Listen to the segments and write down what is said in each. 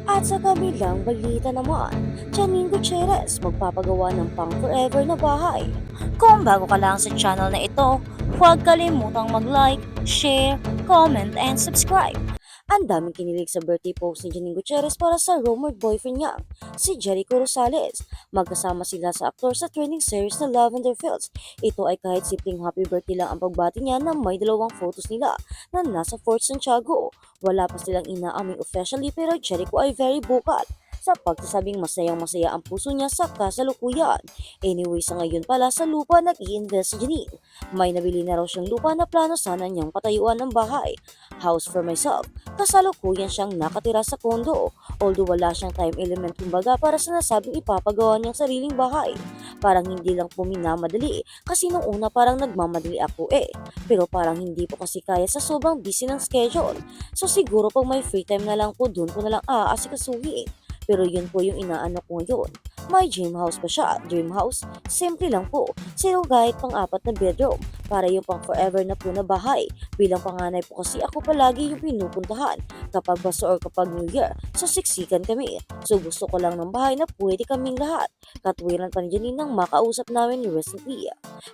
At sa kabilang balita naman, Janine Gutierrez magpapagawa ng pang forever na bahay. Kung bago ka lang sa channel na ito, huwag kalimutang mag-like, share, comment, and subscribe. Ang daming kinilig sa birthday post ni Janine Gutierrez para sa rumored boyfriend niya, si Jericho Rosales. Magkasama sila sa aktor sa trending series na Lavender Fields. Ito ay kahit simpleng happy birthday lang ang pagbati niya na may dalawang photos nila na nasa Fort Santiago. Wala pa silang inaaming officially pero Jericho ay very vocal sa pagsasabing masayang masaya ang puso niya sa kasalukuyan. Anyway, sa ngayon pala sa lupa nag-i-invest si Janine. May nabili na raw siyang lupa na plano sana niyang patayuan ng bahay. House for myself. Kasalukuyan siyang nakatira sa kondo. Although wala siyang time element kumbaga para sa nasabing ipapagawa niyang sariling bahay. Parang hindi lang po minamadali kasi nung una parang nagmamadali ako Pero parang hindi po kasi kaya sa sobrang busy ng schedule. So siguro pag may free time na lang po dun ko na lang aasikasuhin. Pero yun po yung inaano ko ngayon. May dream house pa siya. Dream house? Simple lang po. Zero kahit pang-apat na bedroom. Para yung pang forever na po na bahay. Bilang panganay po kasi ako palagi yung pinupuntahan kapag Pasko or kapag New Year. So siksikan kami. So gusto ko lang ng bahay na pwede kaming lahat. Katwiran pa ni Janine nang makausap namin recently.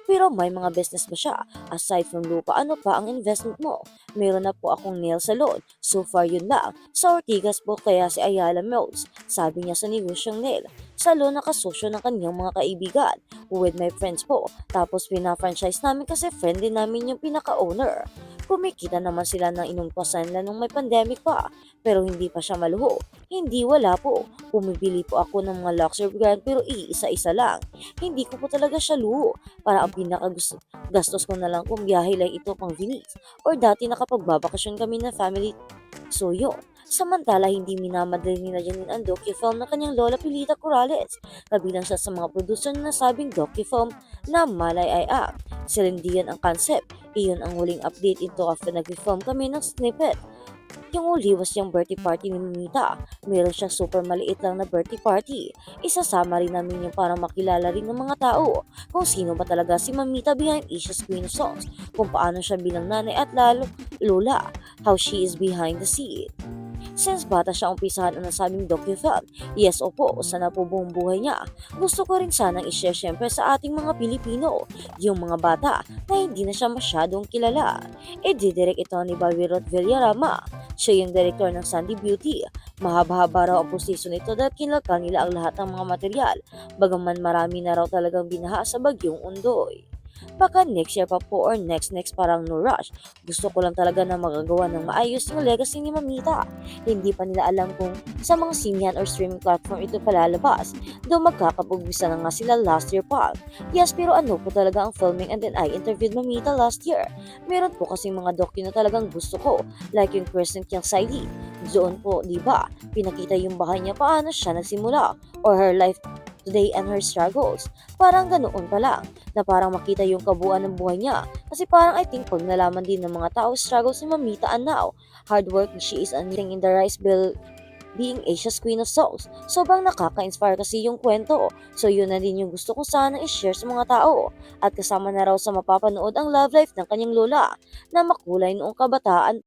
Pero may mga business ba siya? Aside from lupa, ano pa ang investment mo? Meron na po akong nail salon. So far yun lang. Sa Ortigas po kaya si Ayala Mills. Sabi niya sa negosyong nail. Salon na kasosyo ng kanyang mga kaibigan. With my friends po. Tapos pina-franchise namin kasi friend din namin yung pinaka-owner. Kumikita naman sila ng inumpasan nila nung may pandemic pa. Pero hindi pa siya maluho. Hindi wala po. Pumibili po ako ng mga luxury brand pero iisa-isa lang. Hindi ko po talaga siya luho. Para ang gastos ko na lang kung biyahe lang ito pang Venice. Or dati nakapagbabakasyon kami na family. So yun. Samantala, hindi minamadali nila Janine ang docu-film ng kanyang lola Pilita Corrales. Kabilang siya sa mga producer na nasabing docu-film na Malay Ay Act. Silindiyan ang concept. Iyon ang huling update ito after nag-film kami ng snippet. Yung uli was yung birthday party ni Mamita. Meron siyang super maliit lang na birthday party. Isasama rin namin yung para makilala rin ng mga tao kung sino ba talaga si Mamita behind Asia's Queen of Songs, kung paano siya bilang nanay at lalo lola, how she is behind the scene. Since bata siya umpisahan ang nasabing docu-film, yes opo, sana po buong buhay niya. Gusto ko rin sanang i-share syempre sa ating mga Pilipino, yung mga bata na hindi na siya masyadong kilala. Didirect ito ni Bavirot Villarama. Siya yung director ng Sandy Beauty. Mahaba-haba raw ang proseso nito dahil kinalakal nila ang lahat ng mga material, bagaman marami na raw talagang binaha sa bagyong Undoy. Baka next year pa po or next parang no rush. Gusto ko lang talaga na magagawa ng maayos yung legacy ni Mamita. Hindi pa nila alam kung sa mga sinihan or streaming platform ito palalabas. Though magkakapag-visa na nga sila last year pa. Yes, pero ano po talaga ang filming and then I interviewed Mamita last year. Meron po kasi mga docu na talagang gusto ko. Like yung Crescent Yang Saidi. Doon po, di ba? Pinakita yung bahay niya paano siya nagsimula. Or her life today and her struggles. Parang ganoon pa lang, na parang makita yung kabuuan ng buhay niya. Kasi parang I think pag nalaman din ng mga tao struggles ni Mamita and now, hard work she is anything in the rice bill being Asia's Queen of Songs. Sobrang nakaka-inspire kasi yung kwento. So yun na din yung gusto ko sana i-share sa mga tao. At kasama na raw sa mapapanood ang love life ng kanyang lola na makulay noong kabataan